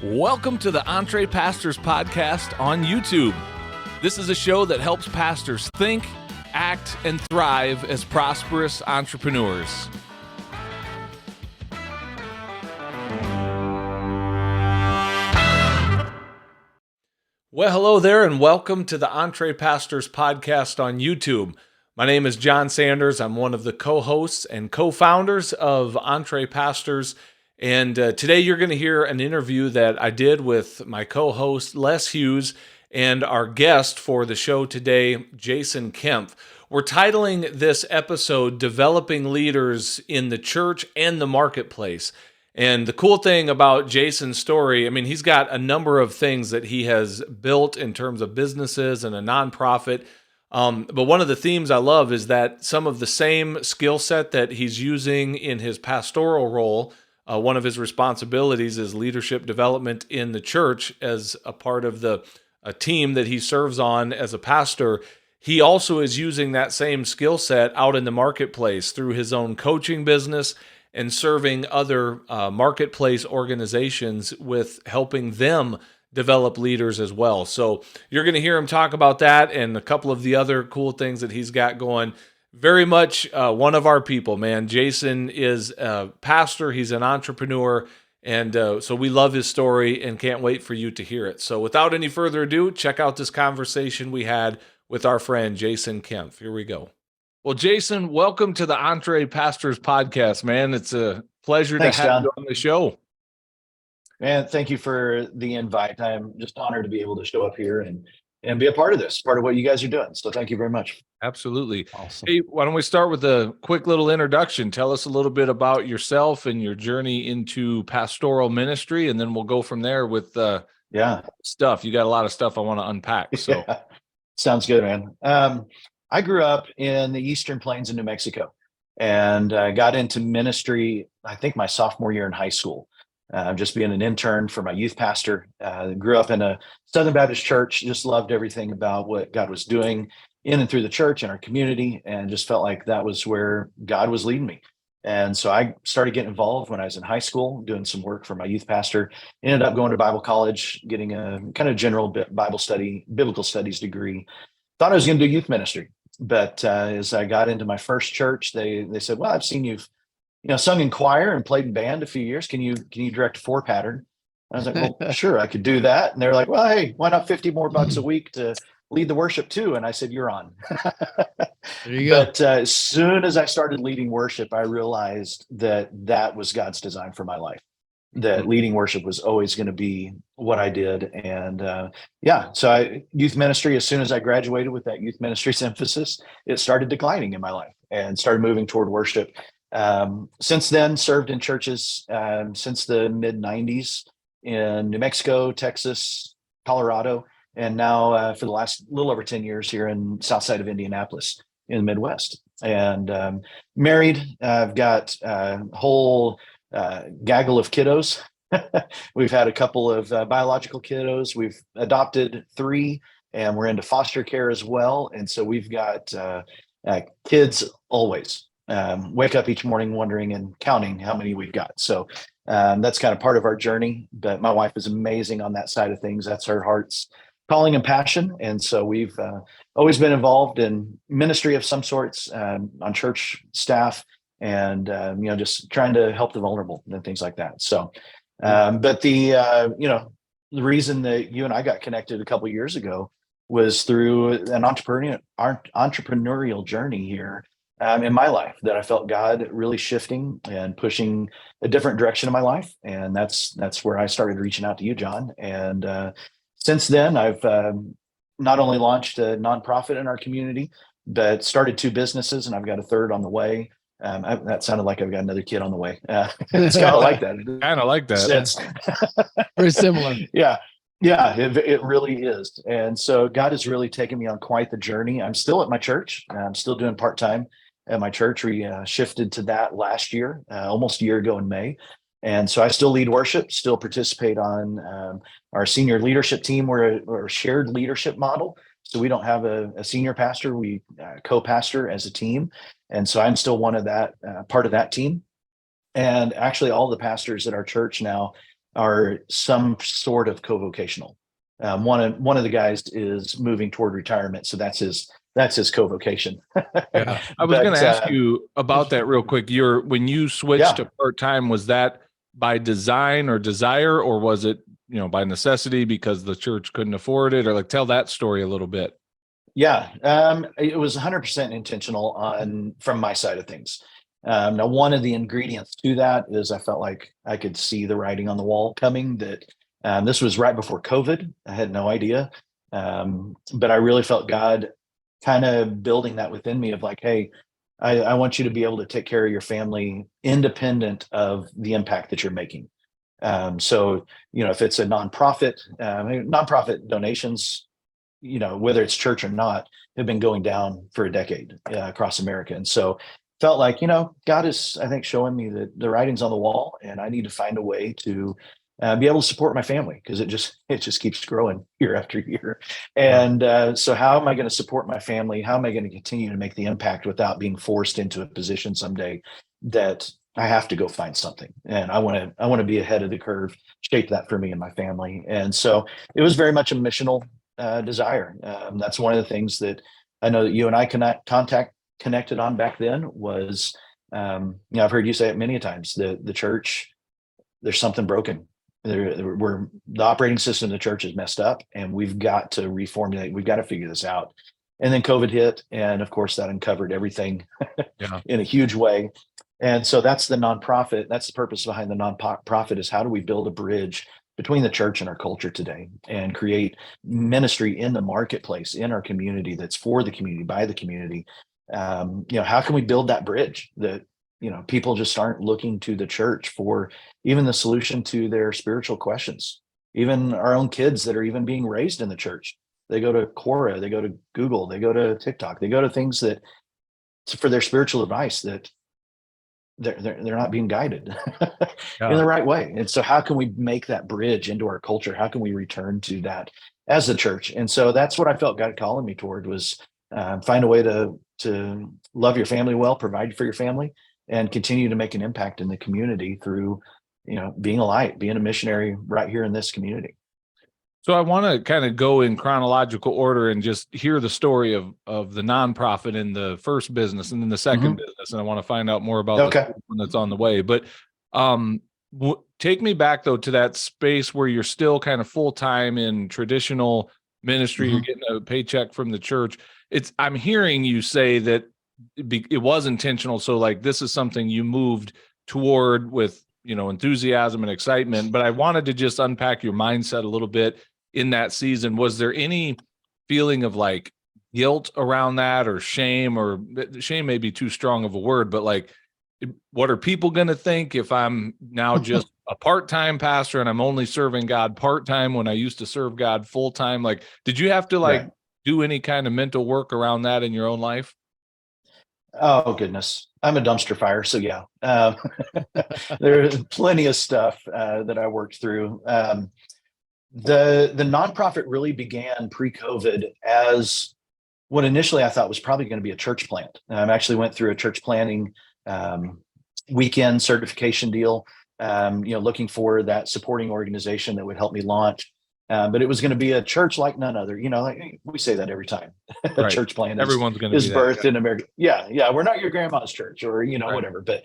Welcome to the Entre Pastors podcast on YouTube. This is a show that helps pastors think, act, and thrive as prosperous entrepreneurs. Well, hello there, and welcome to the Entre Pastors podcast on YouTube. My name is Jon Sanders. I'm one of the co-hosts and co-founders of Entre Pastors. And today you're going to hear an interview that I did with my co-host, Les Hughes, and our guest for the show today, Jason Kempf. We're titling this episode, Developing Leaders in the Church and the Marketplace. And the cool thing about Jason's story, I mean, he's got a number of things that he has built in terms of businesses and a nonprofit. But one of the themes I love is that some of the same skill set that he's using in his pastoral role, one of his responsibilities is leadership development in the church as a part of the team that he serves on as a pastor. He also is using that same skill set out in the marketplace through his own coaching business and serving other marketplace organizations with helping them develop leaders as well. So you're going to hear him talk about that and a couple of the other cool things that he's got going. Very much one of our people, man. Jason is a pastor. He's an entrepreneur. And so we love his story and can't wait for you to hear it. So without any further ado, check out this conversation we had with our friend, Jason Kempf. Here we go. Well, Jason, welcome to the Entre Pastors podcast, man. It's a pleasure to have you on the show. Man, thank you for the invite. I'm just honored to be able to show up here and be a part of this, part of what you guys are doing. So thank you very much. Absolutely. Awesome. Hey, why don't we start with a quick little introduction? Tell us a little bit about yourself and your journey into pastoral ministry, and then we'll go from there with stuff. You got a lot of stuff I want to unpack. So Sounds good, man. I grew up in the Eastern Plains of New Mexico and got into ministry, I think my sophomore year in high school. Just being an intern for my youth pastor. Grew up in a Southern Baptist church, just loved everything about what God was doing in and through the church and our community, and just felt like that was where God was leading me. And so I started getting involved when I was in high school, doing some work for my youth pastor. Ended up going to Bible college, getting a kind of general biblical studies degree. Thought I was going to do youth ministry, but as I got into my first church, they said, "Well, I've seen you've sung in choir and played in band a few years. Can you direct a 4-pattern?" I was like, "Well, sure, I could do that." And they're like, "Well, hey, why not $50 more a week to lead the worship too?" And I said, "You're on." There you go. But as soon as I started leading worship, I realized that was God's design for my life. That leading worship was always going to be what I did. And so youth ministry, as soon as I graduated with that youth ministry's emphasis, it started declining in my life and started moving toward worship. Since then, served in churches since the mid-90s in New Mexico, Texas, Colorado, and now for the last little over 10 years here in south side of Indianapolis in the Midwest. And married, I've got a whole gaggle of kiddos. We've had a couple of biological kiddos. We've adopted 3, and we're into foster care as well. And so we've got kids always. Wake up each morning wondering and counting how many we've got. So that's kind of part of our journey. But my wife is amazing on that side of things. That's her heart's calling and passion. And so we've always been involved in ministry of some sorts on church staff and, just trying to help the vulnerable and things like that. So, but the reason that you and I got connected a couple of years ago was through an entrepreneurial journey here in my life that I felt God really shifting and pushing a different direction in my life. And that's where I started reaching out to you, Jon. And since then, I've not only launched a nonprofit in our community, but started 2 businesses, and I've got a third on the way. That sounded like I've got another kid on the way. It's kind of like that. Kind of like that. It's very similar. Yeah, it really is. And so God has really taken me on quite the journey. I'm still at my church. I'm still doing part-time at my church. We shifted to that last year, almost a year ago in May. And so I still lead worship, still participate on our senior leadership team. We're a shared leadership model. So we don't have a senior pastor. We co-pastor as a team. And so I'm still one of that part of that team. And actually all the pastors at our church now are some sort of co-vocational. One of the guys is moving toward retirement, so that's his co-vocation. Yeah. I was going But, to ask you about that real quick. When you switched Yeah. to part-time, was that by design or desire, or was it, by necessity because the church couldn't afford it? Or like, tell that story a little bit. Yeah, it was 100% intentional from my side of things. Now, one of the ingredients to that is I felt like I could see the writing on the wall coming, that this was right before COVID. I had no idea. But I really felt God kind of building that within me of like, hey, I want you to be able to take care of your family independent of the impact that you're making. So, if it's a nonprofit donations, whether it's church or not, have been going down for a decade across America. And so felt like, God is, I think, showing me that the writing's on the wall, and I need to find a way to be able to support my family, because it just keeps growing year after year. And so how am I going to support my family? How am I going to continue to make the impact without being forced into a position someday that I have to go find something? And I want to be ahead of the curve, shape that for me and my family. And so it was very much a missional desire. That's one of the things that I know that you and I connected on back then was, I've heard you say it many times, the church, there's something broken. The operating system of the church is messed up, and we've got to reformulate. We've got to figure this out. And then COVID hit, and of course that uncovered everything in a huge way. And so that's the nonprofit. That's the purpose behind the nonprofit, is how do we build a bridge between the church and our culture today, and create ministry in the marketplace, in our community, that's for the community, by the community. How can we build that bridge that, people just aren't looking to the church for even the solution to their spiritual questions. Even our own kids that are even being raised in the church, they go to Quora, they go to Google, they go to TikTok, they go to things that for their spiritual advice, that they're not being guided in the right way. And so how can we make that bridge into our culture? How can we return to that as the church? And so that's what I felt God calling me toward, was find a way to love your family well, provide for your family, and continue to make an impact in the community through, being a light, being a missionary right here in this community. So I want to kind of go in chronological order and just hear the story of the nonprofit and the first business and then the second business. And I want to find out more about the one that's on the way. But take me back, though, to that space where you're still kind of full-time in traditional ministry. You're getting a paycheck from the church. I'm hearing you say that it was intentional. So like, this is something you moved toward with, enthusiasm and excitement. But I wanted to just unpack your mindset a little bit in that season. Was there any feeling of like guilt around that, or shame? Or shame may be too strong of a word, but like, what are people going to think if I'm now just a part-time pastor and I'm only serving God part-time when I used to serve God full-time? Like, did you have to do any kind of mental work around that in your own life? Oh, goodness. I'm a dumpster fire. So yeah, there's plenty of stuff that I worked through. The nonprofit really began pre-COVID as what initially I thought was probably going to be a church plant. I actually went through a church planting weekend certification deal, looking for that supporting organization that would help me launch. But it was going to be a church like none other. Like we say that every time. A church plant Everyone's going to is birthed in America. Yeah. We're not your grandma's church, or whatever. But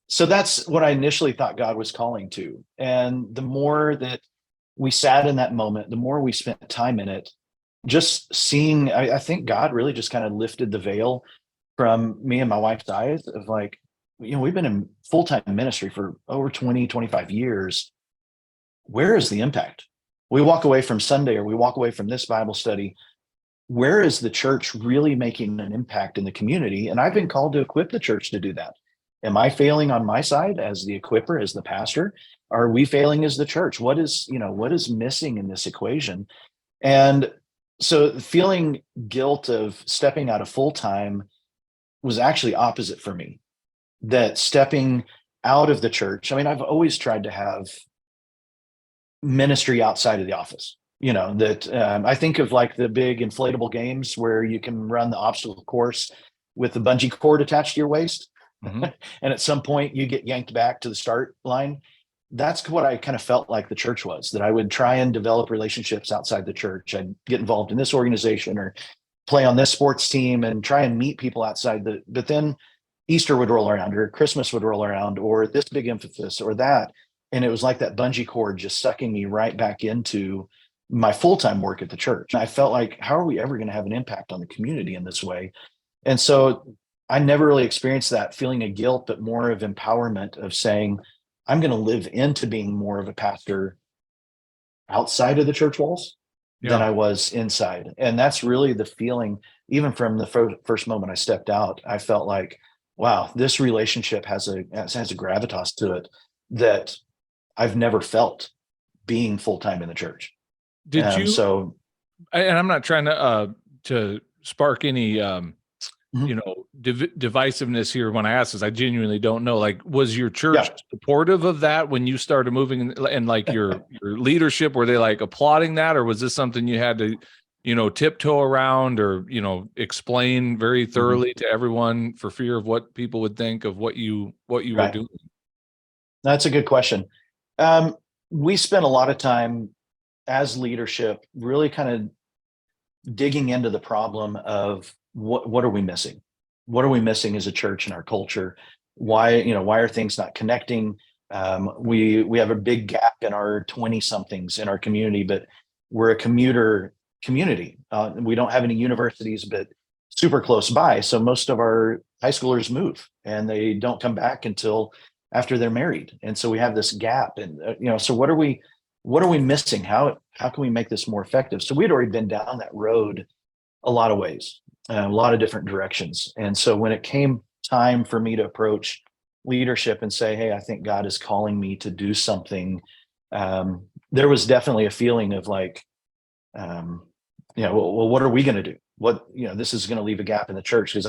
so that's what I initially thought God was calling to. And the more that we sat in that moment, the more we spent time in it, just seeing, I think God really just kind of lifted the veil from me and my wife's eyes of like, we've been in full-time ministry for over 20, 25 years. Where is the impact? We walk away from Sunday, or we walk away from this Bible study. Where is the church really making an impact in the community? And I've been called to equip the church to do that. Am I failing on my side as the equipper, as the pastor? Are we failing as the church? What is missing in this equation? And so feeling guilt of stepping out of full-time was actually opposite for me. That stepping out of the church, I've always tried to have ministry outside of the office. I think of like the big inflatable games where you can run the obstacle course with the bungee cord attached to your waist. And at some point you get yanked back to the start line. that's what I kind of felt like the church was, that I would try and develop relationships outside the church. I'd get involved in this organization or play on this sports team and try and meet people outside but then Easter would roll around or Christmas would roll around or this big emphasis or that. And it was like that bungee cord just sucking me right back into my full-time work at the church. And I felt like, how are we ever going to have an impact on the community in this way? And so I never really experienced that feeling of guilt, but more of empowerment of saying, I'm going to live into being more of a pastor outside of the church walls than I was inside. And that's really the feeling, even from the first moment I stepped out, I felt like, wow, this relationship has a gravitas to it that I've never felt being full-time in the church. Did you? So, and I'm not trying to spark any Mhm. divisiveness here when I ask this. I genuinely don't know. Like, was your church Yeah. supportive of that when you started moving, and like your leadership, were they like applauding that, or was this something you had to, tiptoe around or, explain very thoroughly to everyone for fear of what people would think of what you were Right. doing? That's a good question. We spent a lot of time as leadership really kind of digging into the problem of what are we missing? What are we missing as a church in our culture? Why are things not connecting? We have a big gap in our 20 somethings in our community, but we're a commuter community. We don't have any universities, but super close by. So most of our high schoolers move and they don't come back until after they're married. And so we have this gap. And so what are we missing? How can we make this more effective? So we'd already been down that road a lot of ways, a lot of different directions. And so when it came time for me to approach leadership and say, hey, I think God is calling me to do something, there was definitely a feeling of like, well, what are we going to do? This is going to leave a gap in the church, because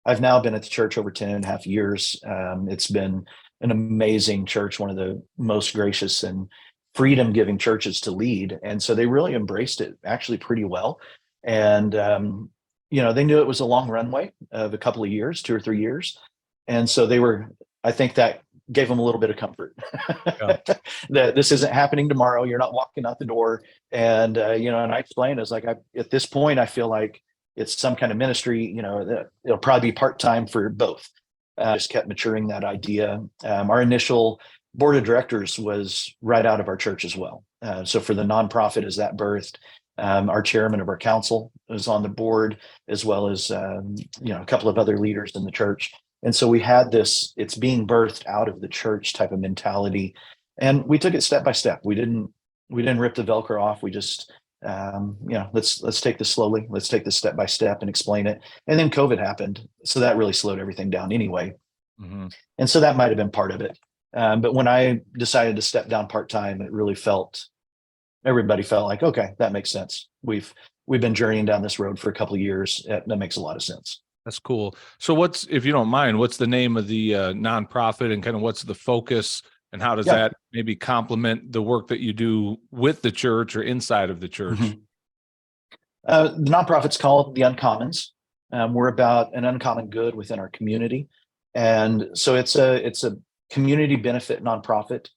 I've now been at the church over 10 and a half years. It's been an amazing church, one of the most gracious and freedom giving churches to lead. And so they really embraced it actually pretty well. And, they knew it was a long runway of a couple of years, 2 or 3 years. And so I think that gave them a little bit of comfort that this isn't happening tomorrow. You're not walking out the door. And, and I explained, it's like, at this point, I feel like it's some kind of ministry, that it'll probably be part-time for both. Just kept maturing that idea. Our initial board of directors was right out of our church as well. So for the nonprofit, as that birthed, our chairman of our council was on the board, as well as, a couple of other leaders in the church. And so we had this, it's being birthed out of the church type of mentality. And we took it step by step. We didn't rip the Velcro off. We just, let's take this slowly. Let's take this step by step and explain it. And then COVID happened. So that really slowed everything down anyway. Mm-hmm. And so that might've been part of it. But when I decided to step down part-time, it really everybody felt like, okay, that makes sense. We've been journeying down this road for a couple of years. That makes a lot of sense. That's cool. So if you don't mind, what's the name of the nonprofit, and kind of what's the focus, and how does that maybe complement the work that you do with the church or inside of the church? Mm-hmm. The nonprofit's called The Uncommons. We're about an uncommon good within our community. And so it's a community benefit nonprofit.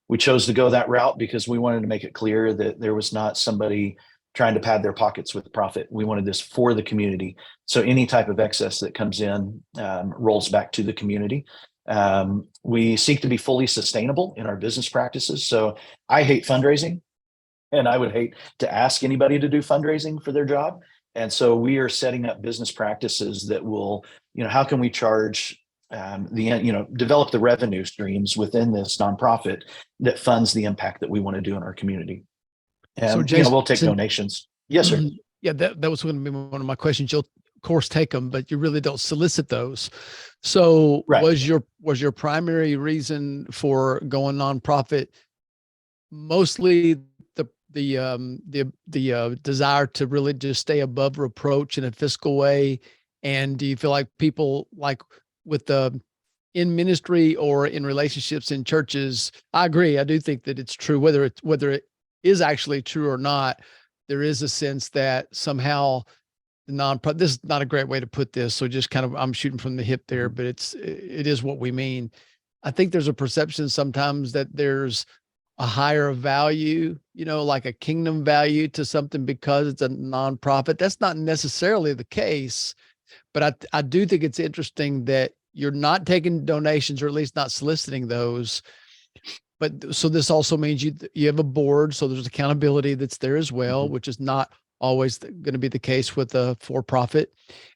We chose to go that route because we wanted to make it clear that there was not somebody trying to pad their pockets with profit. We wanted this for the community. So any type of excess that comes in rolls back to the community. We seek to be fully sustainable in our business practices. So I hate fundraising, and I would hate to ask anybody to do fundraising for their job. And so we are setting up business practices that will, how can we charge develop the revenue streams within this nonprofit that funds the impact that we want to do in our community. And so Jason, we'll take donations. Yes, sir. Yeah, that was going to be one of my questions. You'll of course take them, but you really don't solicit those. So right. was your primary reason for going nonprofit mostly the desire to really just stay above reproach in a fiscal way? And do you feel like people, like with the in ministry or in relationships in churches, I agree. I do think that it's true, whether it is actually true or not, there is a sense that somehow the nonprofit, this is not a great way to put this, so just kind of, I'm shooting from the hip there, but it is what we mean. I think there's a perception sometimes that there's a higher value, like a kingdom value to something because it's a nonprofit. That's not necessarily the case, but I do think it's interesting that you're not taking donations, or at least not soliciting those. But so this also means you have a board, so there's accountability that's there as well, Mm-hmm. which is not always going to be the case with a for-profit.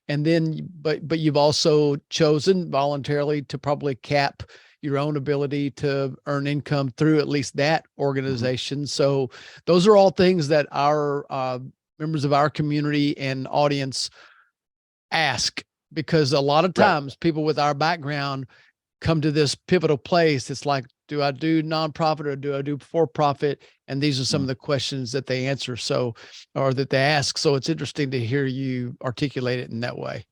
And then, but you've also chosen voluntarily to probably cap your own ability to earn income through at least that organization. Mm-hmm. So those are all things that our members of our community and audience ask, because a lot of times people with our background come to this pivotal place. It's like, do I do nonprofit or do I do for profit? And these are some of the questions that they answer. So, or that they ask. So it's interesting to hear you articulate it in that way.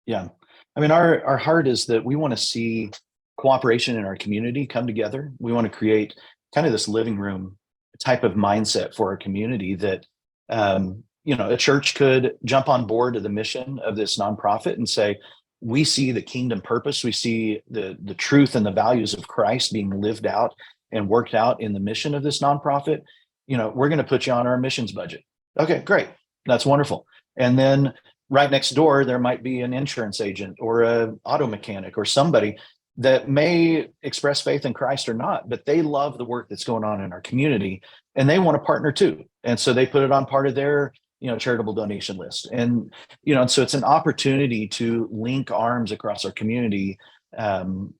Yeah. I mean, our heart is that we want to see cooperation in our community come together. We want to create kind of this living room type of mindset for our community that, a church could jump on board to the mission of this nonprofit and say, we see the kingdom purpose. We see the truth and the values of Christ being lived out and worked out in the mission of this nonprofit. We're going to put you on our missions budget. Okay, great. That's wonderful. And then right next door, there might be an insurance agent or an auto mechanic or somebody that may express faith in Christ or not, but they love the work that's going on in our community and they want to partner too. And so they put it on part of their charitable donation list. And, so it's an opportunity to link arms across our community, and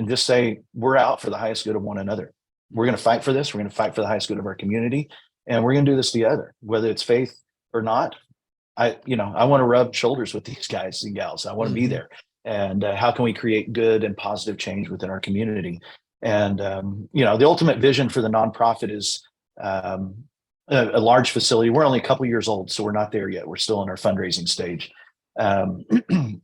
just say, we're out for the highest good of one another. We're going to fight for this. We're going to fight for the highest good of our community. And we're going to do this together, whether it's faith or not. I want to rub shoulders with these guys and gals. I want to be there. And how can we create good and positive change within our community? And, the ultimate vision for the nonprofit is, a large facility. We're only a couple years old, so we're not there yet. We're still in our fundraising stage.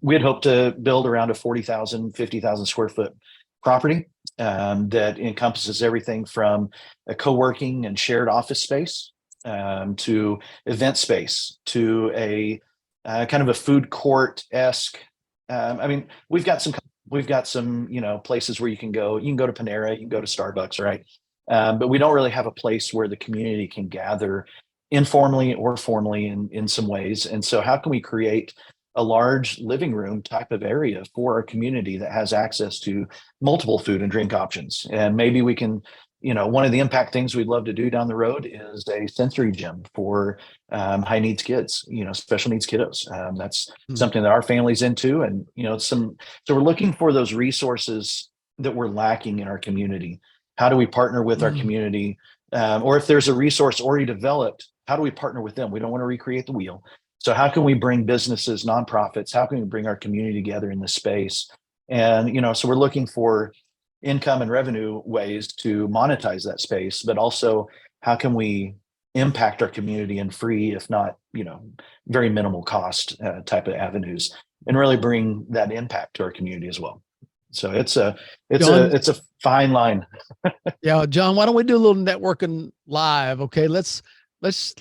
We had hoped to build around a 40,000, 50,000 square foot property that encompasses everything from a co-working and shared office space to event space to a kind of a food court-esque. We've got some places where you can go. You can go to Panera, you can go to Starbucks, right? But we don't really have a place where the community can gather informally or formally in some ways. And so how can we create a large living room type of area for our community that has access to multiple food and drink options? And maybe we can, one of the impact things we'd love to do down the road is a sensory gym for high needs kids, special needs kiddos. That's something that our family's into. And, so we're looking for those resources that we're lacking in our community. How do we partner with our community? Or if there's a resource already developed, how do we partner with them? We don't want to recreate the wheel. So how can we bring businesses, nonprofits, how can we bring our community together in this space? And, so we're looking for income and revenue ways to monetize that space, but also how can we impact our community in free, if not, very minimal cost type of avenues, and really bring that impact to our community as well. So it's a fine line. Yeah, Jon, why don't we do a little networking live? Okay, let's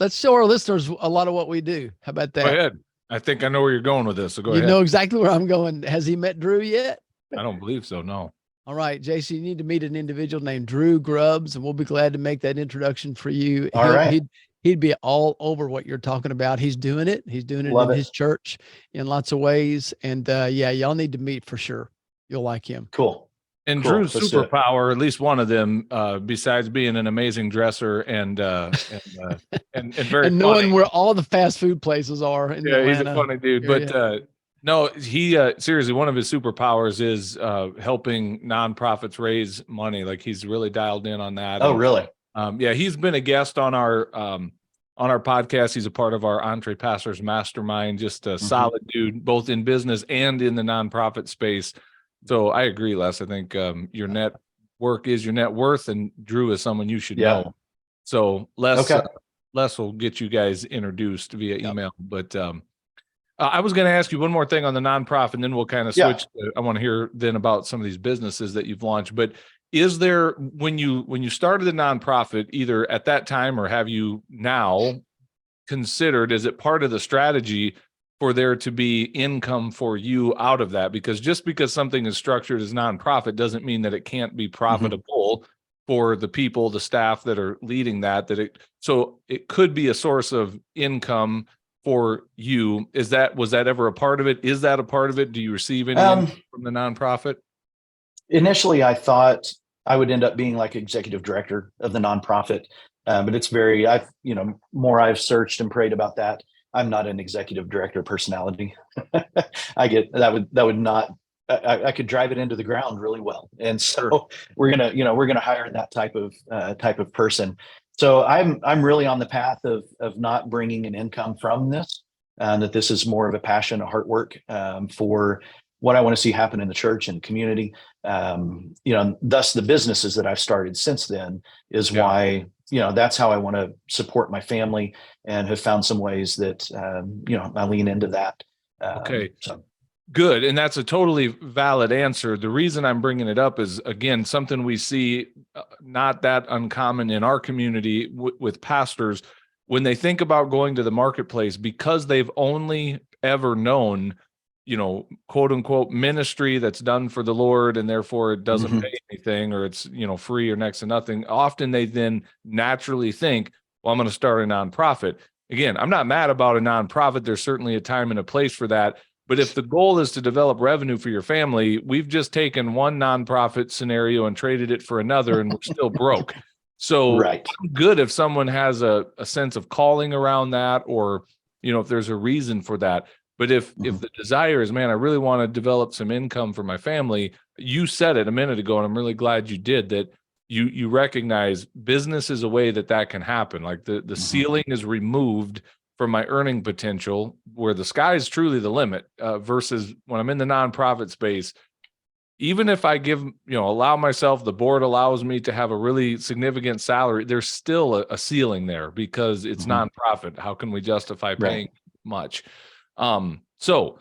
show our listeners a lot of what we do. How about that? Go ahead. I think I know where you're going with this. So go ahead. You know exactly where I'm going. Has he met Drew yet? I don't believe so. No. All right, Jason, you need to meet an individual named Drew Grubbs, and we'll be glad to make that introduction for you. All right. He'd be all over what you're talking about. He's doing it. He's doing it his church in lots of ways. And y'all need to meet for sure. You'll like him. Cool. And Drew's superpower, at least one of them, besides being an amazing dresser and very and knowing where all the fast food places are in Atlanta. He's a funny dude. But no, he seriously, one of his superpowers is helping nonprofits raise money. Like he's really dialed in on that. Oh, really? He's been a guest on our podcast. He's a part of our Entre Pastors Mastermind. Just a solid dude, both in business and in the nonprofit space. So I agree, Les. I think your network is your net worth, and Drew is someone you should know. So Les will get you guys introduced via email. But I was going to ask you one more thing on the nonprofit, and then we'll kind of switch. I want to hear then about some of these businesses that you've launched. But is there, when you started the nonprofit, either at that time or have you now considered, is it part of the strategy for there to be income for you out of that? Because just because something is structured as nonprofit doesn't mean that it can't be profitable for the people, the staff that are leading that, so it could be a source of income for you. Was that ever a part of it? Is that a part of it? Do you receive any income from the nonprofit? Initially, I thought I would end up being like executive director of the nonprofit. But it's more I've searched and prayed about that. I'm not an executive director personality. That would not, I could drive it into the ground really well. And so we're going to hire that type of person. So I'm really on the path of not bringing an income from this, that this is more of a passion, a heart work, for what I want to see happen in the church and community. Thus the businesses that I've started since then is why, that's how I want to support my family, and have found some ways that, I lean into that. Okay. Good. And that's a totally valid answer. The reason I'm bringing it up is, again, something we see not that uncommon in our community with pastors when they think about going to the marketplace, because they've only ever known, quote unquote, ministry that's done for the Lord, and therefore it doesn't pay anything, or it's, free or next to nothing. Often they then naturally think, well, I'm going to start a nonprofit. Again, I'm not mad about a nonprofit. There's certainly a time and a place for that. But if the goal is to develop revenue for your family, we've just taken one nonprofit scenario and traded it for another, and we're still broke. So I'm good if someone has a sense of calling around that, or, if there's a reason for that. But if the desire is, man, I really want to develop some income for my family, you said it a minute ago, and I'm really glad you did that. You recognize business is a way that can happen. Like the ceiling is removed from my earning potential, where the sky is truly the limit, versus when I'm in the nonprofit space. Even if I allow myself, the board allows me to have a really significant salary, there's still a ceiling there, because it's nonprofit. How can we justify paying much? So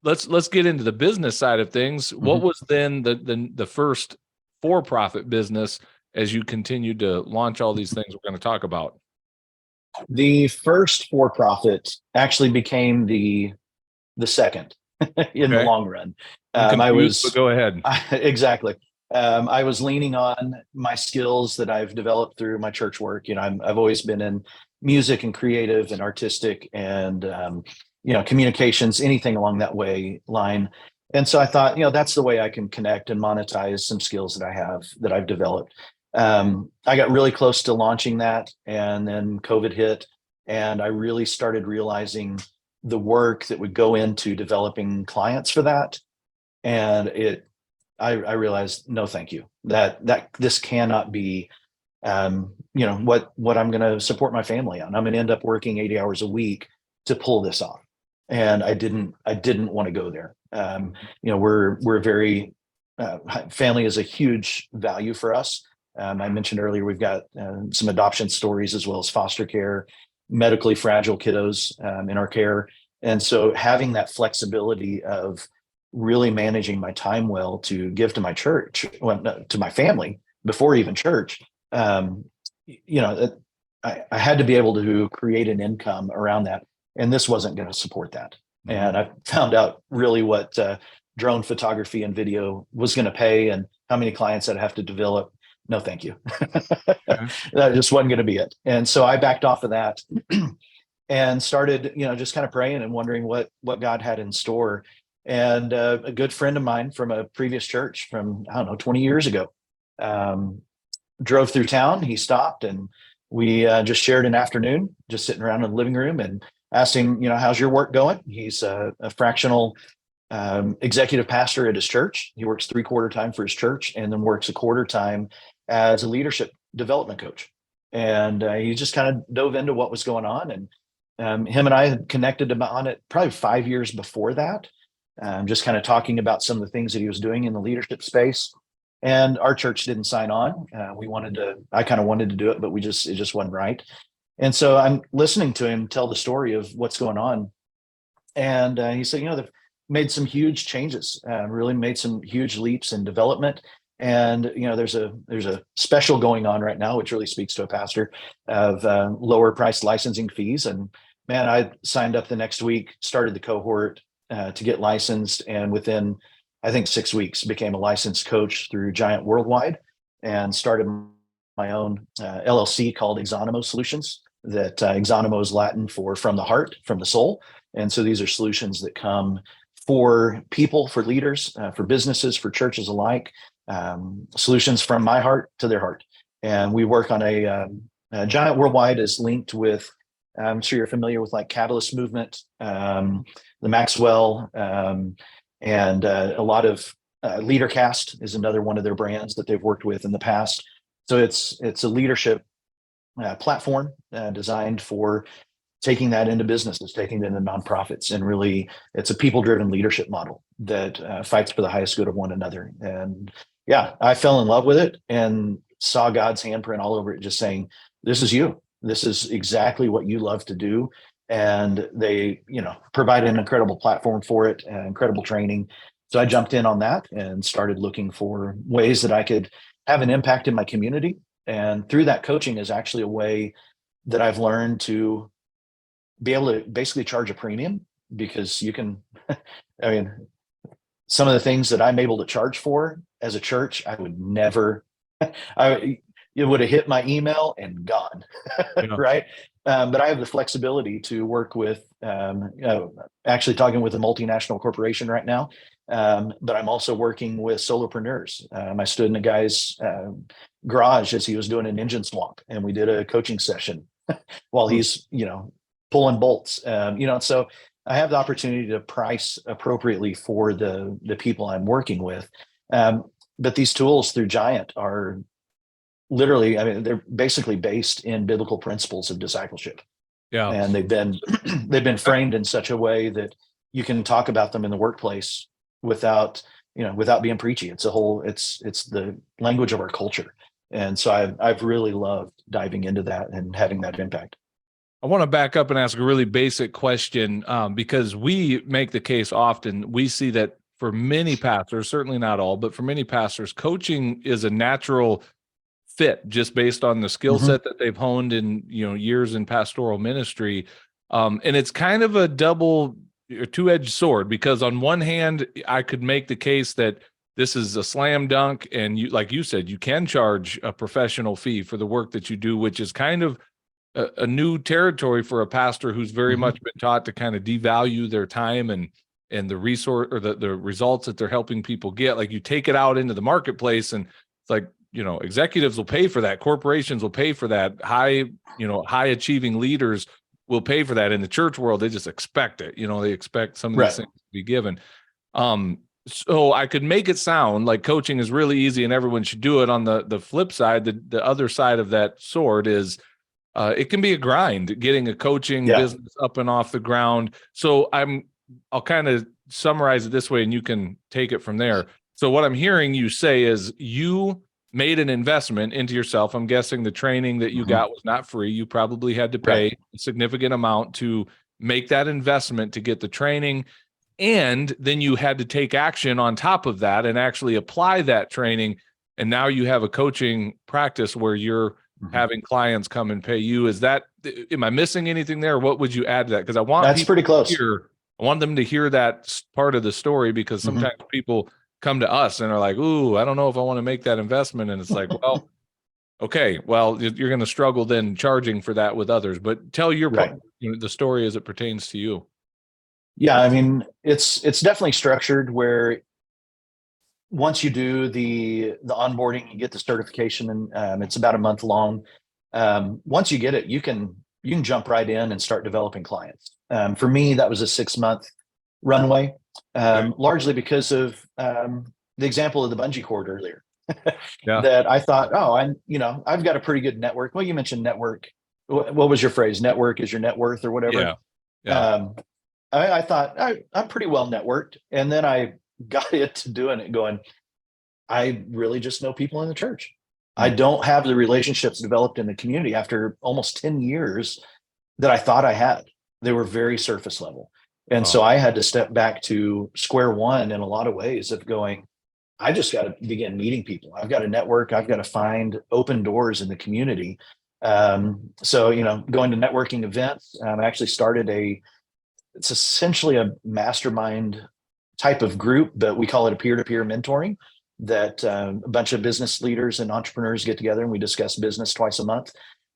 let's get into the business side of things. What was then the first for-profit business as you continued to launch all these things we're going to talk about? The first for-profit actually became the second in the long run. Go ahead. Exactly. I was leaning on my skills that I've developed through my church work. I've always been in music and creative and artistic and, communications, anything along that line. And so I thought, that's the way I can connect and monetize some skills that I've developed. I got really close to launching that, and then COVID hit, and I really started realizing the work that would go into developing clients for that. And I realized, no, thank you. That this cannot be, what I'm going to support my family on. I'm going to end up working 80 hours a week to pull this off. And I didn't want to go there. We're very, family is a huge value for us. I mentioned earlier, we've got some adoption stories, as well as foster care, medically fragile kiddos in our care. And so having that flexibility of really managing my time well to give to my church, to my family before even church, I had to be able to create an income around that. And this wasn't going to support that. And I found out really what drone photography and video was going to pay, and how many clients I'd have to develop. No, thank you. That just wasn't going to be it. And so I backed off of that and started, just kind of praying and wondering what God had in store. And a good friend of mine from a previous church from, 20 years ago, drove through town. He stopped, and we just shared an afternoon, just sitting around in the living room, and asked him, how's your work going? He's a fractional executive pastor at his church. He works 3/4 time for his church, and then works 1/4 time as a leadership development coach. And he just kind of dove into what was going on. And him and I had connected on it probably 5 years before that, just kind of talking about some of the things that he was doing in the leadership space. And our church didn't sign on. I kind of wanted to do it, but it just wasn't right. And so I'm listening to him tell the story of what's going on. And he said, they've made some huge changes, really made some huge leaps in development. And, there's a special going on right now, which really speaks to a pastor, of lower price licensing fees. And man, I signed up the next week, started the cohort to get licensed, and within, I think, 6 weeks, became a licensed coach through Giant Worldwide, and started my own LLC called exANIMO Solutions. That exANIMO is Latin for from the heart, from the soul, and so these are solutions that come for people, for leaders, for businesses, for churches alike. Solutions from my heart to their heart, and we work on Giant Worldwide is linked with. I'm sure you're familiar with like Catalyst Movement, the Maxwell, and a lot of LeaderCast is another one of their brands that they've worked with in the past. So it's a leadership platform designed for taking that into businesses, taking it into nonprofits, and really it's a people-driven leadership model that fights for the highest good of one another. And yeah, I fell in love with it and saw God's handprint all over it, just saying, "This is you. This is exactly what you love to do." And they, provide an incredible platform for it, incredible training. So I jumped in on that and started looking for ways that I could have an impact in my community. And through that, coaching is actually a way that I've learned to be able to basically charge a premium, because you can, I mean, some of the things that I'm able to charge for as a church, I would never, it would have hit my email and gone, right? But I have the flexibility to work with, actually talking with a multinational corporation right now. But I'm also working with solopreneurs. I stood in a guy's garage as he was doing an engine swap, and we did a coaching session while he's, pulling bolts. So I have the opportunity to price appropriately for the people I'm working with. But these tools through Giant are literally, they're basically based in biblical principles of discipleship. Yeah. And they've been framed in such a way that you can talk about them in the workplace without being preachy. It's the language of our culture. And so I've really loved diving into that and having that impact. I want to back up and ask a really basic question, because we make the case often. We see that for many pastors, certainly not all, but for many pastors, coaching is a natural fit just based on the skill set that they've honed in years in pastoral ministry. And it's kind of a two-edged sword, because on one hand, I could make the case that this is a slam dunk, and like you said, you can charge a professional fee for the work that you do, which is kind of a new territory for a pastor who's very much been taught to kind of devalue their time and the resource or the results that they're helping people get. Like, you take it out into the marketplace, and it's like, executives will pay for that. Corporations will pay for that. High achieving leaders will pay for that. In the church world, they just expect it. They expect some of these things to be given. So I could make it sound like coaching is really easy and everyone should do it. On the flip side, the other side of that sword is it can be a grind getting a coaching business up and off the ground. So I'll kind of summarize it this way, and you can take it from there. So what I'm hearing you say is you made an investment into yourself. I'm guessing the training that you got was not free. You probably had to pay a significant amount to make that investment to get the training. And then you had to take action on top of that and actually apply that training. And now you have a coaching practice where you're having clients come and pay you. Am I missing anything there? What would you add to that? Because I want that's pretty close. I want them to hear that part of the story, because sometimes people come to us and are like, "Ooh, I don't know if I want to make that investment." And it's like, well, okay, well, you're going to struggle then charging for that with others. But tell your the story as it pertains to you. Yeah, it's definitely structured where once you do the onboarding, you get the certification, and it's about a month long. Once you get it, you can jump right in and start developing clients. For me, that was a 6-month runway, largely because of the example of the bungee cord earlier. That I thought, I've got a pretty good network. Well, you mentioned network. What was your phrase? Network is your net worth, or whatever. I thought I'm pretty well networked, and then I got into doing it going, I really just know people in the church. I don't have the relationships developed in the community after almost 10 years that I thought I had. They were very surface level. And so I had to step back to square one in a lot of ways of going, I just got to begin meeting people. I've got to network. I've got to find open doors in the community. So, going to networking events, I actually started it's essentially a mastermind type of group, but we call it a peer-to-peer mentoring that a bunch of business leaders and entrepreneurs get together and we discuss business twice a month.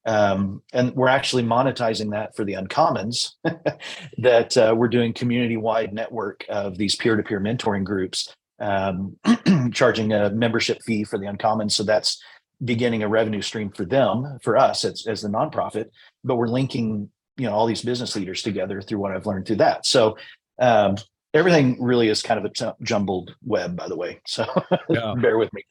And we're actually monetizing that for the Uncommons that we're doing community-wide network of these peer-to-peer mentoring groups, charging a membership fee for the Uncommons. So that's beginning a revenue stream for them, for us as the nonprofit, but we're linking, all these business leaders together through what I've learned through that. So everything really is kind of a jumbled web, by the way. So Yeah. bear with me.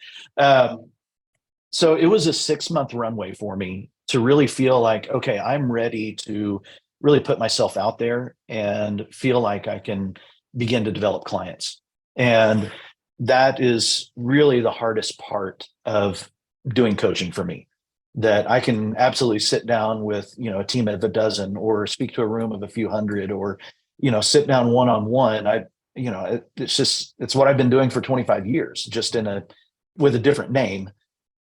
So it was a 6-month runway for me to really feel like, okay, I'm ready to really put myself out there and feel like I can begin to develop clients. And that is really the hardest part of doing coaching for me, that I can absolutely sit down with, a team of a dozen or speak to a room of a few hundred or, sit down one-on-one. It's what I've been doing for 25 years, just with a different name.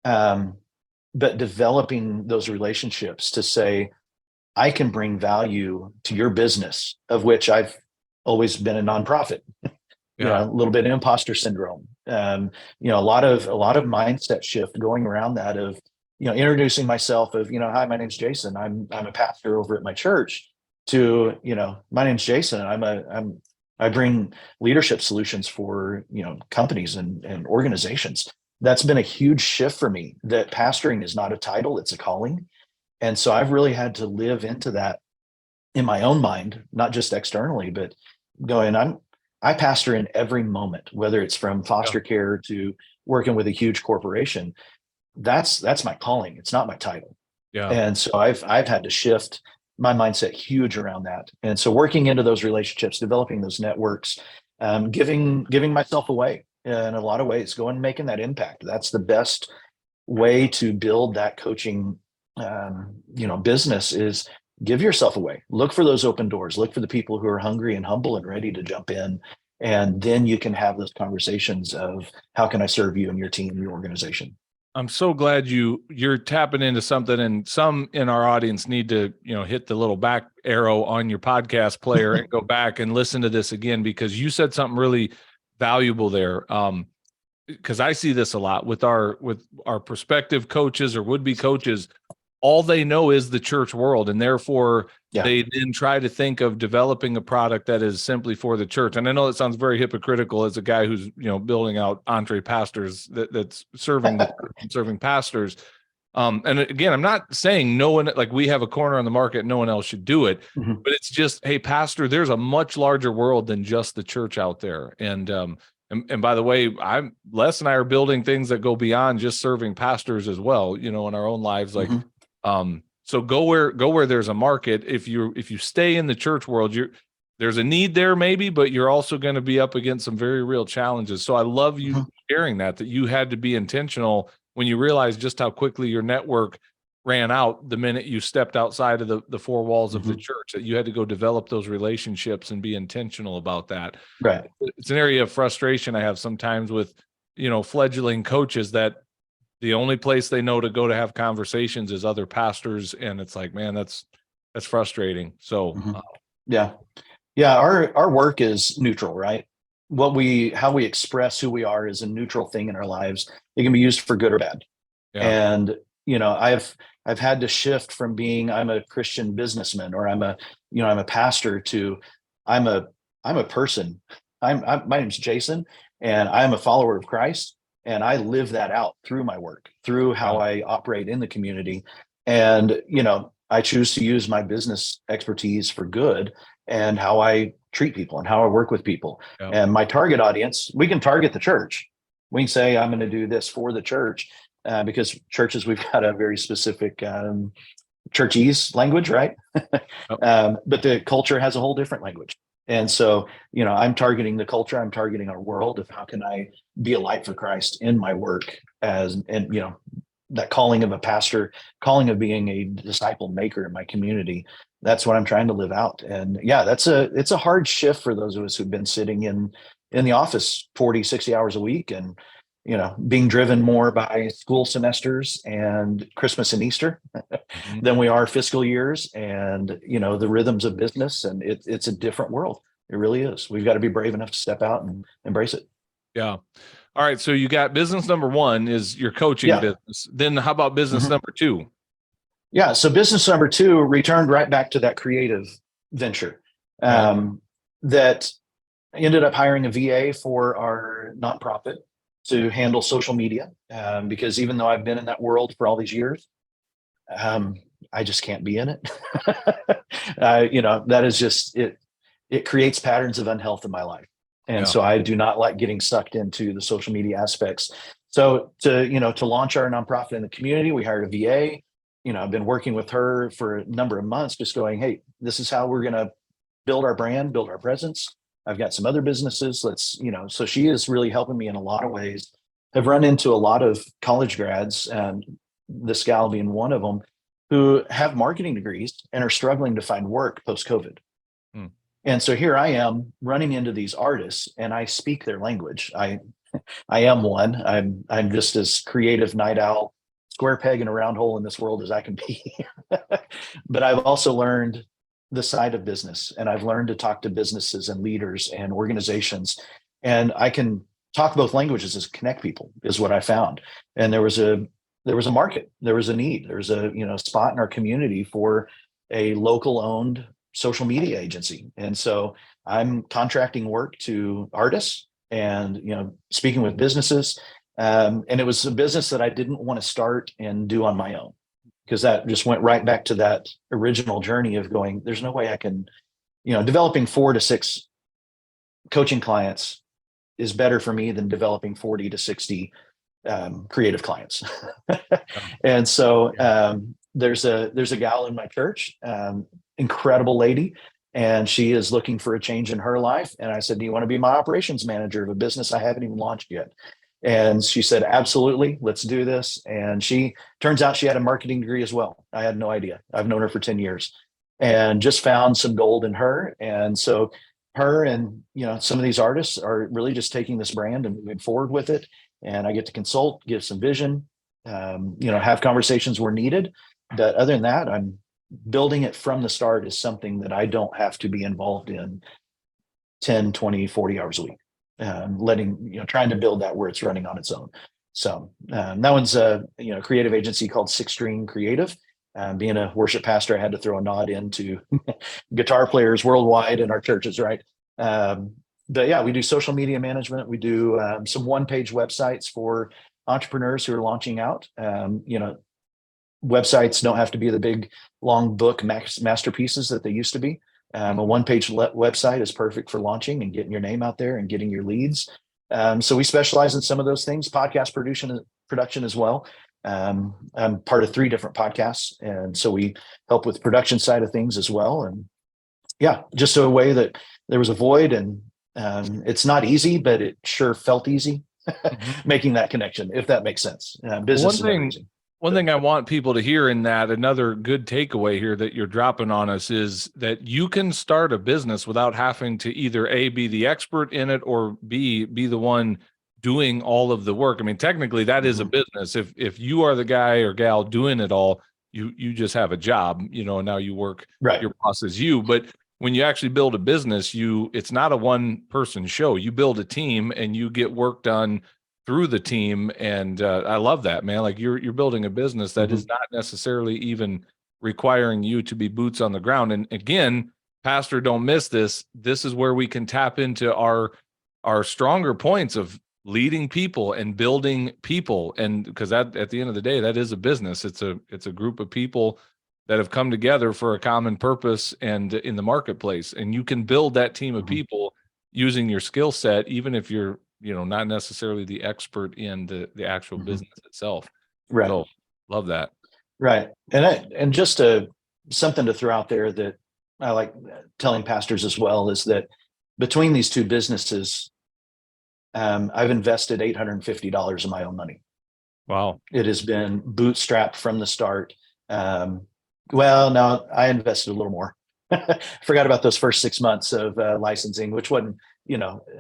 But developing those relationships to say, I can bring value to your business, of which I've always been a nonprofit, Yeah. a little bit of imposter syndrome, a lot of mindset shift going around that of, introducing myself of, hi, my name's Jason. I'm a pastor over at my church, to, my name's Jason. I bring leadership solutions for, companies and organizations. That's been a huge shift for me, that pastoring is not a title, it's a calling. And so I've really had to live into that in my own mind, not just externally, but I pastor in every moment, whether it's from foster care to working with a huge corporation. That's my calling. It's not my title. Yeah. And so I've had to shift my mindset huge around that. And so working into those relationships, developing those networks, giving myself away in a lot of ways, making that impact. That's the best way to build that coaching, business, is give yourself away. Look for those open doors. Look for the people who are hungry and humble and ready to jump in. And then you can have those conversations of, how can I serve you and your team, your organization? I'm so glad you're tapping into something, and some in our audience need to, hit the little back arrow on your podcast player and go back and listen to this again, because you said something really valuable there. Because I see this a lot with our prospective coaches or would-be coaches. All they know is the church world, and therefore they then try to think of developing a product that is simply for the church. And I know it sounds very hypocritical as a guy who's, building out Entre Pastors that's serving the church and serving pastors. And again, I'm not saying no one, like we have a corner on the market, no one else should do it, but it's just, hey, pastor, there's a much larger world than just the church out there. And by the way, Les and I are building things that go beyond just serving pastors as well, in our own lives. Like, so go where there's a market. If you stay in the church world, there's a need there maybe, but you're also going to be up against some very real challenges. So I love you sharing that you had to be intentional when you realized just how quickly your network ran out the minute you stepped outside of the four walls of the church, that you had to go develop those relationships and be intentional about that. Right. It's an area of frustration I have sometimes with, fledgling coaches, that the only place they know to go to have conversations is other pastors. And it's like, man, that's frustrating. So yeah. Our work is neutral, right? How we express who we are is a neutral thing in our lives. It can be used for good or bad. Yeah. And, I've had to shift from being, I'm a Christian businessman, or I'm a pastor, to I'm a person. My name's Jason, and I'm a follower of Christ. And I live that out through my work, through how I operate in the community. And, I choose to use my business expertise for good, and how I treat people and how I work with people. Yeah. And my target audience, we can target the church. We can say, I'm going to do this for the church, because churches, we've got a very specific churchese language, right? But the culture has a whole different language. And so, I'm targeting the culture, I'm targeting our world of how can I be a light for Christ in my work, that calling of a pastor, calling of being a disciple maker in my community. That's what I'm trying to live out. And it's a hard shift for those of us who've been sitting in the office 40, 60 hours a week. And, being driven more by school semesters and Christmas and Easter Mhm. than we are fiscal years and, the rhythms of business. And it's a different world. It really is. We've got to be brave enough to step out and embrace it. Yeah. All right. So you got business number one is your coaching Yeah. business. Then how about business Mhm. number two? Yeah. So business number two returned right back to that creative venture Okay. that ended up hiring a VA for our nonprofit to handle social media. Because even though I've been in that world for all these years, um, I just can't be in it. That is just it. It creates patterns of unhealth in my life. And Yeah. so I do not like getting sucked into the social media aspects. So to launch our nonprofit in the community, we hired a VA. I've been working with her for a number of months, just going, hey, this is how we're going to build our brand, build our presence. I've got some other businesses. So she is really helping me in a lot of ways. I've run into a lot of college grads, and this gal being one of them, who have marketing degrees and are struggling to find work post COVID. Hmm. And so here I am running into these artists, and I speak their language. I am one. I'm just as creative night owl, square peg in a round hole in this world as I can be. But I've also learned the side of business, and I've learned to talk to businesses and leaders and organizations, and I can talk both languages as connect people is what I found. And there was a market, there was a need, there was a spot in our community for a local owned social media agency. And so I'm contracting work to artists and speaking with businesses. And it was a business that I didn't want to start and do on my own, because that just went right back to that original journey of going, there's no way I can, developing 4 to 6 coaching clients is better for me than developing 40 to 60 creative clients. And so there's a gal in my church, incredible lady, and she is looking for a change in her life. And I said, do you want to be my operations manager of a business I haven't even launched yet? And she said, absolutely, let's do this. And she turns out she had a marketing degree as well. I had no idea. I've known her for 10 years and just found some gold in her. And so her and some of these artists are really just taking this brand and moving forward with it. And I get to consult, give some vision, have conversations where needed. But other than that, I'm building it from the start is something that I don't have to be involved in 10, 20, 40 hours a week. Trying to build that where it's running on its own. So that one's a creative agency called Six String Creative. Being a worship pastor, I had to throw a nod into guitar players worldwide in our churches, right? But yeah, we do social media management. We do some one-page websites for entrepreneurs who are launching out. Websites don't have to be the big, long book masterpieces that they used to be. A one-page website is perfect for launching and getting your name out there and getting your leads. So we specialize in some of those things, podcast production as well. I'm part of 3 different podcasts, and so we help with production side of things as well. And yeah, just a way that there was a void, and it's not easy, but it sure felt easy making that connection, if that makes sense. Business is never easy. One thing I want people to hear in that, another good takeaway here that you're dropping on us, is that you can start a business without having to either A, be the expert in it, or B, be the one doing all of the work. I mean, technically that is a business. If you are the guy or gal doing it all, you just have a job, and now you work, right. Your boss is you. But when you actually build a business, it's not a one person show. You build a team and you get work done through the team. And I love that, man. Like you're building a business that is not necessarily even requiring you to be boots on the ground. And again, pastor, don't miss this. This is where we can tap into our stronger points of leading people and building people. And because that, at the end of the day, that is a business. It's a group of people that have come together for a common purpose and in the marketplace. And you can build that team of people using your skill set, even if you're, not necessarily the expert in the actual business itself. Right. So love that. Right. And just something to throw out there that I like telling pastors as well is that between these 2 businesses, I've invested $850 of my own money. Wow. It has been bootstrapped from the start. Well, no, I invested a little more. Forgot about those first 6 months of licensing, which wasn't,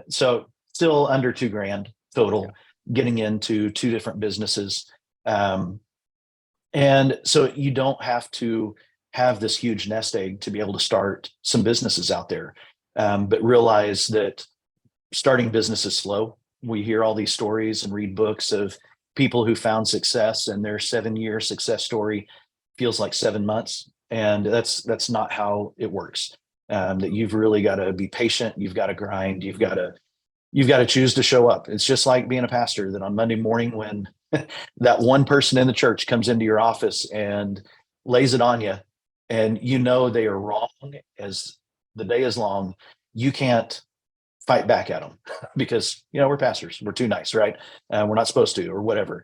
so still under $2,000 total. getting into 2 different businesses. And so you don't have to have this huge nest egg to be able to start some businesses out there, but realize that starting business is slow. We hear all these stories and read books of people who found success, and their 7-year success story feels like 7 months. And that's not how it works. That you've really got to be patient. You've got to grind. You've got to choose to show up. It's just like being a pastor, that on Monday morning, when that one person in the church comes into your office and lays it on you, and you know they are wrong as the day is long, you can't fight back at them because, we're pastors. We're too nice, right? We're not supposed to, or whatever.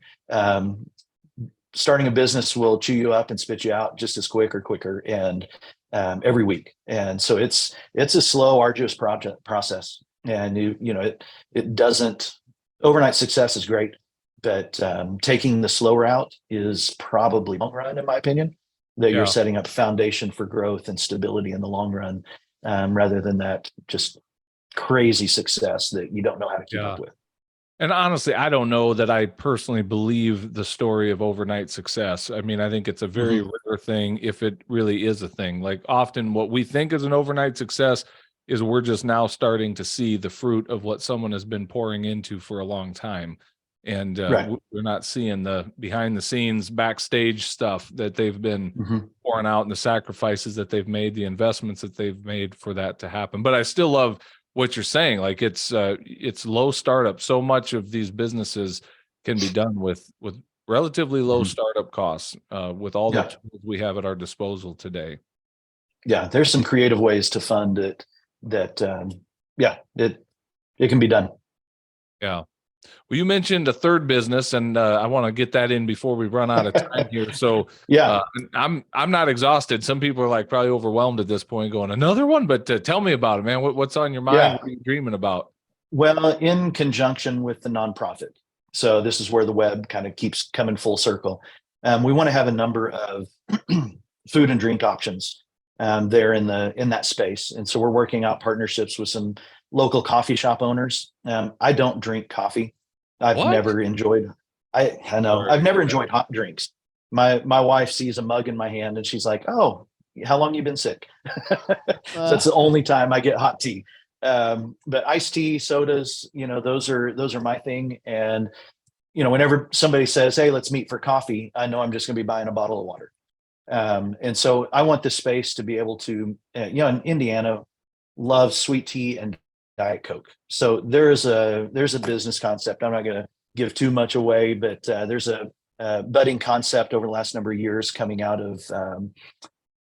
Starting a business will chew you up and spit you out just as quick or quicker, and every week. And so it's a slow, arduous process. And it doesn't, overnight success is great, but taking the slow route is probably long run, in my opinion, that you're setting up a foundation for growth and stability in the long run, rather than that just crazy success that you don't know how to keep up with. And honestly, I don't know that I personally believe the story of overnight success. I mean, I think it's a very rare thing, if it really is a thing. Like, often what we think is an overnight success is we're just now starting to see the fruit of what someone has been pouring into for a long time. And we're not seeing the behind the scenes, backstage stuff that they've been pouring out, and the sacrifices that they've made, the investments that they've made for that to happen. But I still love what you're saying. Like, it's low startup. So much of these businesses can be done with relatively low startup costs, with all the tools we have at our disposal today. Yeah, there's some creative ways to fund it that it can be done. Yeah. Well, you mentioned a third business, and I want to get that in before we run out of time here. So I'm not exhausted. Some people are like probably overwhelmed at this point, going, another one? But tell me about it, man. What's on your mind? Yeah. What are you dreaming about? Well, in conjunction with the nonprofit. So this is where the web kind of keeps coming full circle. We want to have a number of food and drink options there in that space. And so we're working out partnerships with some local coffee shop owners. I don't drink coffee. I've never enjoyed. I know I've never enjoyed hot drinks. My wife sees a mug in my hand and she's like, "Oh, how long you been sick?" So that's the only time I get hot tea. But iced tea, sodas, those are my thing. And whenever somebody says, "Hey, let's meet for coffee," I know I'm just going to be buying a bottle of water. And so I want this space to be able to, in Indiana, love sweet tea and Diet Coke. So there's a business concept. I'm not going to give too much away, but there's a budding concept over the last number of years coming out of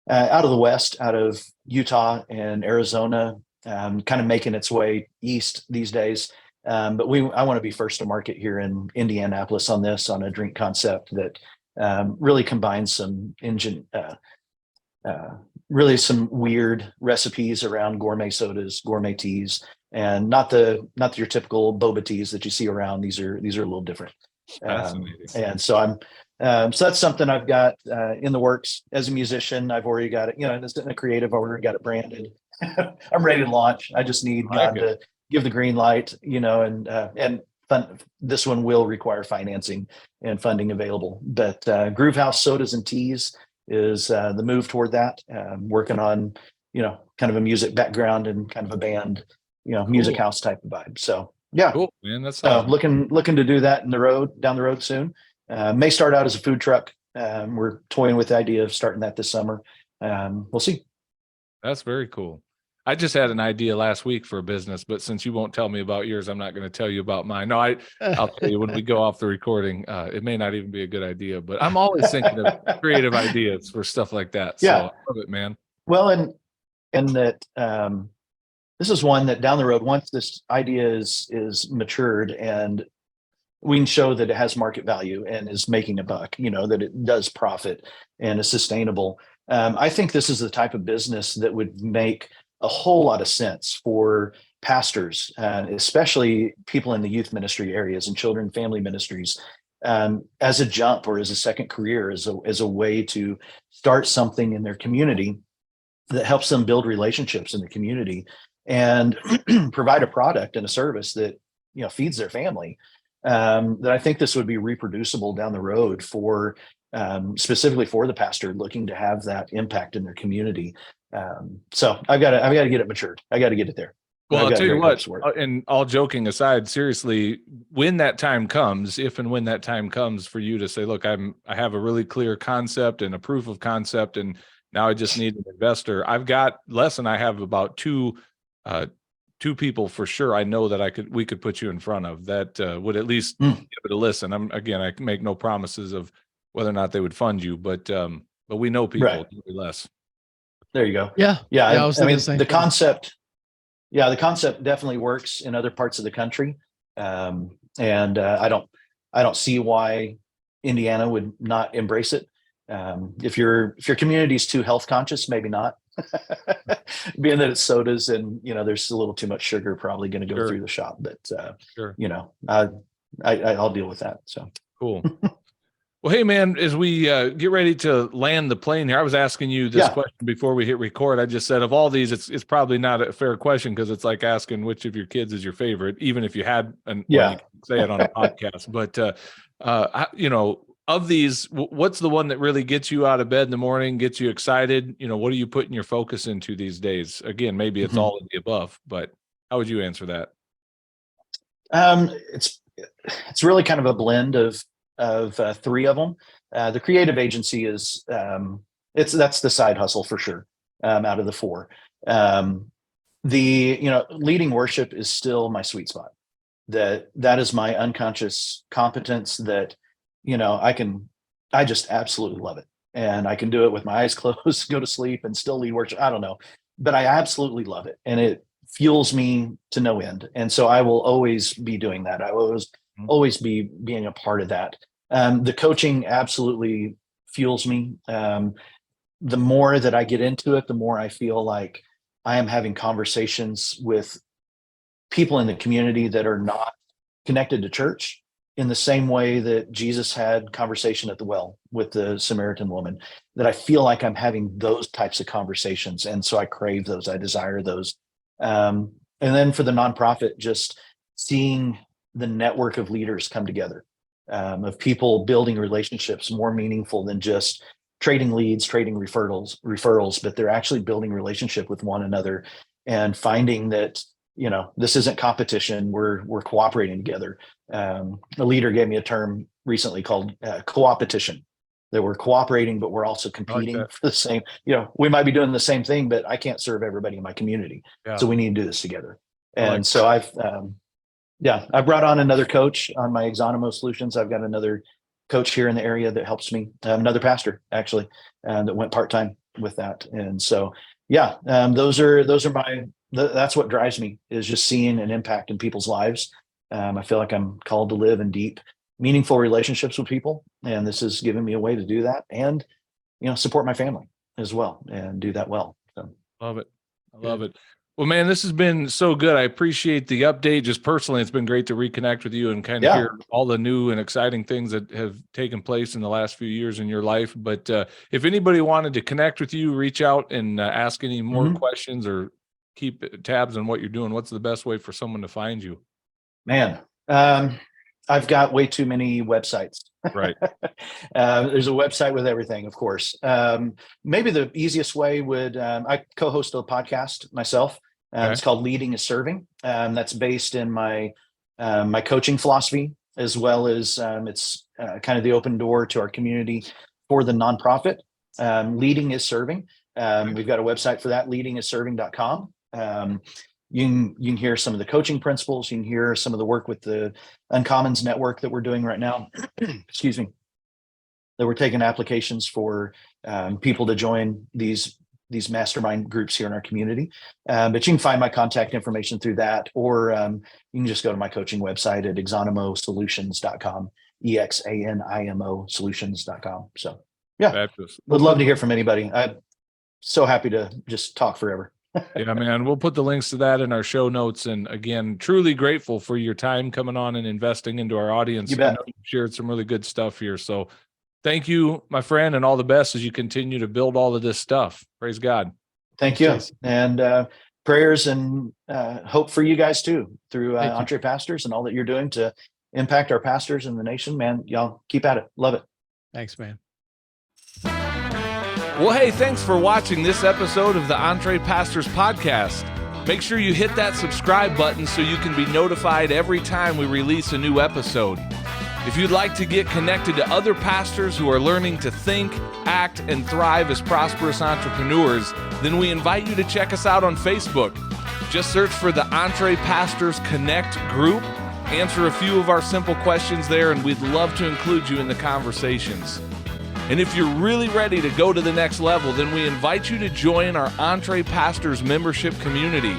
the West, out of Utah and Arizona, kind of making its way east these days. But I want to be first to market here in Indianapolis on a drink concept that really combines some really some weird recipes around gourmet sodas, gourmet teas, and not your typical boba teas that you see around. These are a little different. And so so that's something I've got in the works. As a musician, I've already got it, it's in a creative, I've already got it branded. I'm ready to launch. I just need God to give the green light, and this one will require financing and funding available. But Groove House Sodas and Teas is the move toward that. Working on, kind of a music background and kind of a band, music house type of vibe. So yeah, cool, man. That's looking to do that down the road soon. May start out as a food truck. We're toying with the idea of starting that this summer. We'll see. That's very cool. I just had an idea last week for a business, but since you won't tell me about yours, I'm not going to tell you about mine. No, I'll tell you when we go off the recording. It may not even be a good idea, but I'm always thinking of creative ideas for stuff like that. So I love it, man. Well, and that this is one that down the road, once this idea is matured and we can show that it has market value and is making a buck, that it does profit and is sustainable. I think this is the type of business that would make a whole lot of sense for pastors, especially people in the youth ministry areas and children and family ministries, as a jump or as a second career, as a way to start something in their community that helps them build relationships in the community and provide a product and a service that feeds their family. that I think this would be reproducible down the road for specifically for the pastor looking to have that impact in their community. So I've got to get it matured. I got to get it there. Well, I'll tell you what, for and all joking aside, seriously, when that time comes, if and when that time comes for you to say, look, I have a really clear concept and a proof of concept, and now I just need an investor. I've got Les and I have about two people for sure. I know that we could put you in front of that would at least give it a listen. I can make no promises of whether or not they would fund you, but we know people, Right. less. There you go. Yeah. Yeah. I mean, the concept. Yeah, the concept definitely works in other parts of the country, and I don't see why Indiana would not embrace it. If your community is too health conscious, maybe not. Being that it's sodas and there's a little too much sugar, probably going to go through the shop. But Sure. I'll deal with that. So cool. Well, hey, man, as we get ready to land the plane here, I was asking you this question before we hit record. I just said, of all these, it's probably not a fair question because it's like asking which of your kids is your favorite, even if you had you can say it on a podcast. But, of these, what's the one that really gets you out of bed in the morning, gets you excited? What are you putting your focus into these days? Again, maybe it's all of the above, but how would you answer that? It's really kind of a blend of three of them. The creative agency is that's the side hustle for sure. Out of the four, leading worship is still my sweet spot. That is my unconscious competence that I just absolutely love it, and I can do it with my eyes closed, go to sleep, and still lead worship. I don't know, but I absolutely love it, and it fuels me to no end. And so I will always be doing that. I will always be being a part of that. The coaching absolutely fuels me. The more that I get into it, the more I feel like I am having conversations with people in the community that are not connected to church in the same way that Jesus had conversation at the well with the Samaritan woman, that I feel like I'm having those types of conversations. And so I crave those, I desire those. And then for the nonprofit, just seeing the network of leaders come together, of people building relationships more meaningful than just trading leads, trading referrals, but they're actually building relationship with one another and finding that, this isn't competition. We're cooperating together. A leader gave me a term recently called co-opetition, that we're cooperating, but we're also competing for the same, we might be doing the same thing, but I can't serve everybody in my community. Yeah. So we need to do this together. And so I brought on another coach on my exANIMO solutions. I've got another coach here in the area that helps me, another pastor actually, that went part-time with that. And so, that's what drives me, is just seeing an impact in people's lives. I feel like I'm called to live in deep, meaningful relationships with people. And this has given me a way to do that and, support my family as well and do that well. So. Love it. I love it. Well, man, this has been so good. I appreciate the update. Just personally, it's been great to reconnect with you and kind of hear all the new and exciting things that have taken place in the last few years in your life. But if anybody wanted to connect with you, reach out and ask any more questions or keep tabs on what you're doing, what's the best way for someone to find you? Man, I've got way too many websites. Right. There's a website with everything, of course. Maybe the easiest way would, I co-host a podcast myself. It's called Leading is Serving. That's based in my coaching philosophy, as well as it's kind of the open door to our community for the nonprofit. Leading is Serving. We've got a website for that, leadingisserving.com. You can hear some of the coaching principles. You can hear some of the work with the Uncommons network that we're doing right now. Excuse me. That we're taking applications for people to join these mastermind groups here in our community. But you can find my contact information through that, or you can just go to my coaching website at exanimosolutions.com, EXANIMO solutions.com. So would love to hear from anybody. I'm so happy to just talk forever. Yeah, man, we'll put the links to that in our show notes. And again, truly grateful for your time coming on and investing into our audience. You bet. I know you've shared some really good stuff here. So thank you, my friend, and all the best as you continue to build all of this stuff. Praise God. Thank you. And prayers and hope for you guys too, through Entre Pastors and all that you're doing to impact our pastors in the nation, man, y'all keep at it. Love it. Thanks, man. Well, hey, thanks for watching this episode of the Entre Pastors Podcast. Make sure you hit that subscribe button so you can be notified every time we release a new episode. If you'd like to get connected to other pastors who are learning to think, act, and thrive as prosperous entrepreneurs, then we invite you to check us out on Facebook. Just search for the Entre Pastors Connect group, answer a few of our simple questions there, and we'd love to include you in the conversations. And if you're really ready to go to the next level, then we invite you to join our Entre Pastors membership community.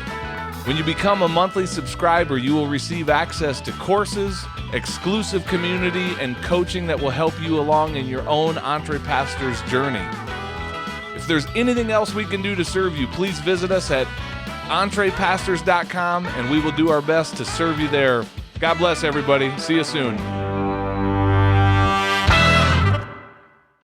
When you become a monthly subscriber, you will receive access to courses, exclusive community, and coaching that will help you along in your own Entre Pastors journey. If there's anything else we can do to serve you, please visit us at entrepastors.com, and we will do our best to serve you there. God bless everybody. See you soon.